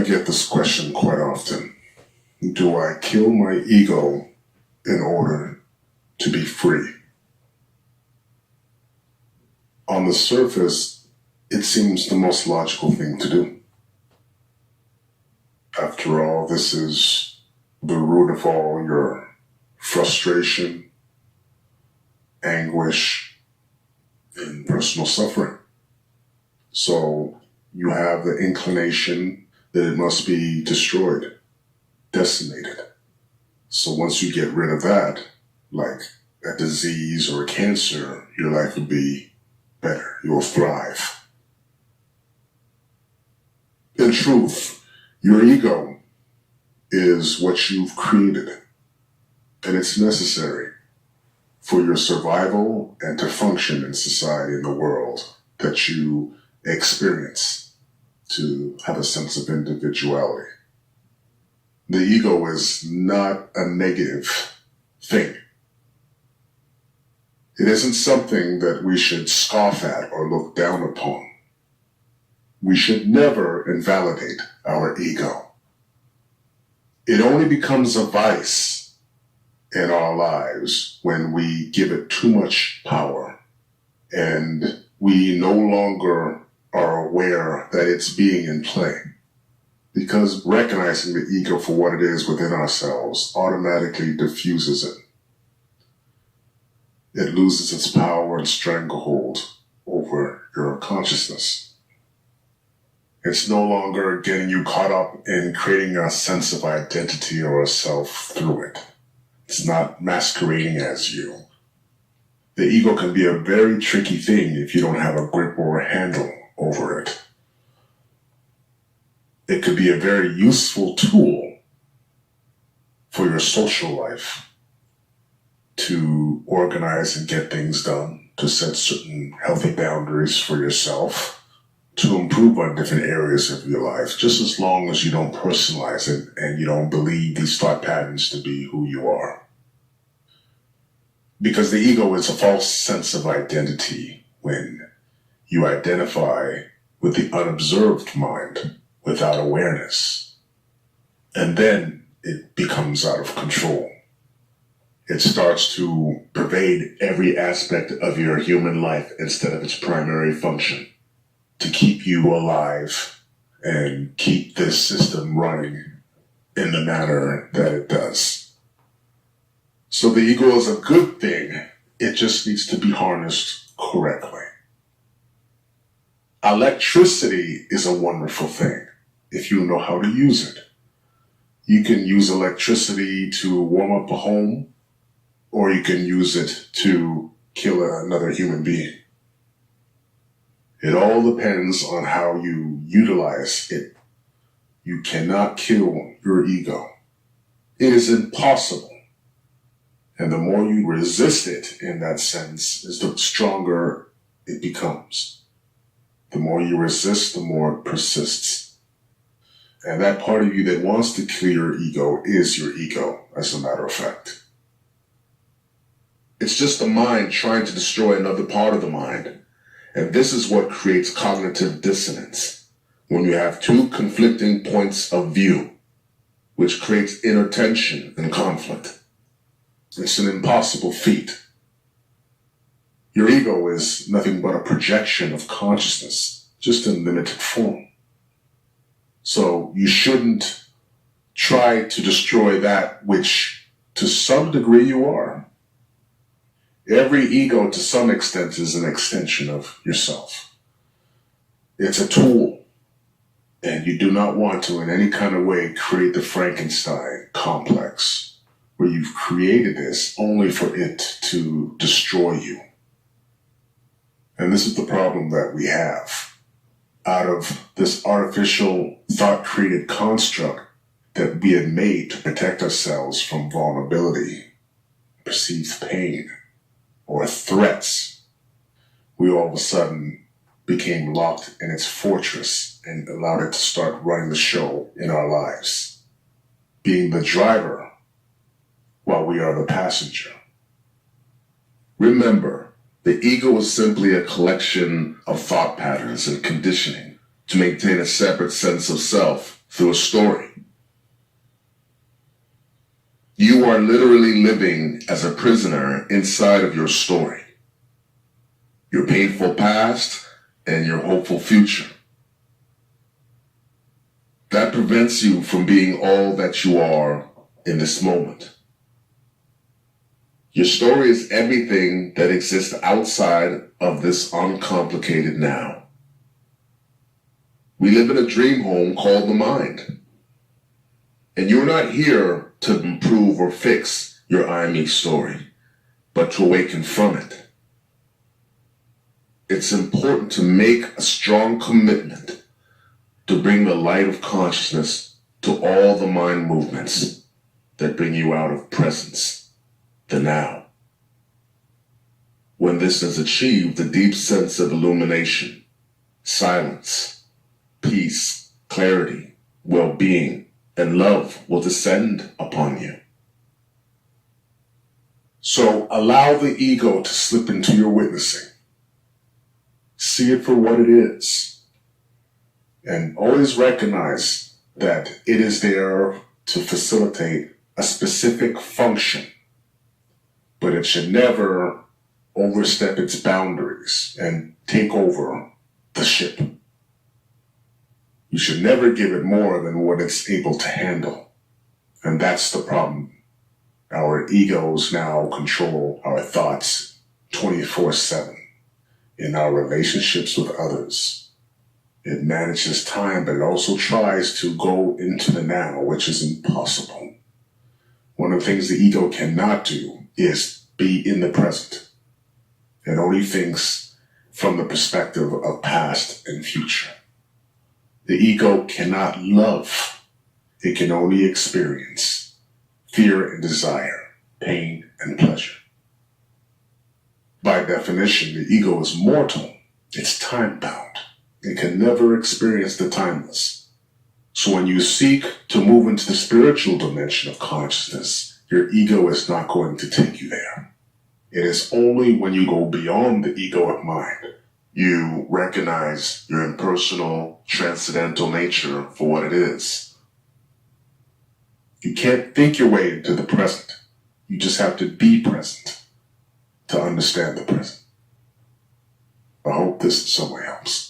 get this question quite often. Do I kill my ego in order to be free? On the surface, it seems the most logical thing to do. After all, this is the root of all your frustration, anguish, and personal suffering. So you have the inclination that it must be destroyed, decimated. So once you get rid of that, like a disease or a cancer, your life will be better. You'll thrive. In truth, your ego is what you've created, and it's necessary for your survival and to function in society and the world that you experience, to have a sense of individuality. The ego is not a negative thing. It isn't something that we should scoff at or look down upon. We should never invalidate our ego. It only becomes a vice in our lives when we give it too much power and we no longer are aware that it's being in play. Because recognizing the ego for what it is within ourselves automatically diffuses it. It loses its power and stranglehold over your consciousness. It's no longer getting you caught up in creating a sense of identity or a self through it. It's not masquerading as you. The ego can be a very tricky thing if you don't have a grip or a handle over it. It could be a very useful tool for your social life to organize and get things done, to set certain healthy boundaries for yourself, to improve on different areas of your life, just as long as you don't personalize it and you don't believe these thought patterns to be who you are. Because the ego is a false sense of identity when you identify with the unobserved mind without awareness. And then it becomes out of control. It starts to pervade every aspect of your human life instead of its primary function, to keep you alive and keep this system running in the manner that it does. So the ego is a good thing. It just needs to be harnessed correctly. Electricity is a wonderful thing if you know how to use it. You can use electricity to warm up a home, or you can use it to kill another human being. It all depends on how you utilize it. You cannot kill your ego. It is impossible. And the more you resist it in that sense, is the stronger it becomes. The more you resist, the more it persists. And that part of you that wants to kill your ego is your ego, as a matter of fact. It's just the mind trying to destroy another part of the mind. And this is what creates cognitive dissonance, when you have two conflicting points of view, which creates inner tension and conflict. It's an impossible feat. Your ego is nothing but a projection of consciousness, just in limited form. So you shouldn't try to destroy that which, to some degree, you are. Every ego, to some extent, is an extension of yourself. It's a tool, and you do not want to, in any kind of way, create the Frankenstein complex, where you've created this only for it to destroy you. And this is the problem that we have. Out of this artificial thought-created construct that we had made to protect ourselves from vulnerability, perceived pain, or threats, we all of a sudden became locked in its fortress and allowed it to start running the show in our lives, being the driver while we are the passenger. Remember, the ego is simply a collection of thought patterns and conditioning to maintain a separate sense of self through a story. You are literally living as a prisoner inside of your story, your painful past and your hopeful future. That prevents you from being all that you are in this moment. Your story is everything that exists outside of this uncomplicated now. We live in a dream home called the mind. And you're not here to improve or fix your I, me story, but to awaken from it. It's important to make a strong commitment to bring the light of consciousness to all the mind movements that bring you out of presence, the now. When this is achieved, the deep sense of illumination, silence, peace, clarity, well-being, and love will descend upon you. So allow the ego to slip into your witnessing. See it for what it is. And always recognize that it is there to facilitate a specific function. But it should never overstep its boundaries and take over the ship. You should never give it more than what it's able to handle. And that's the problem. Our egos now control our thoughts 24/7 in our relationships with others. It manages time, but it also tries to go into the now, which is impossible. One of the things the ego cannot do is be in the present. It only thinks from the perspective of past and future. The ego cannot love. It can only experience fear and desire, pain and pleasure. By definition, the ego is mortal. It's time-bound. It can never experience the timeless. So when you seek to move into the spiritual dimension of consciousness, your ego is not going to take you there. It is only when you go beyond the egoic mind, you recognize your impersonal, transcendental nature for what it is. You can't think your way into the present. You just have to be present to understand the present. I hope this in some way helps.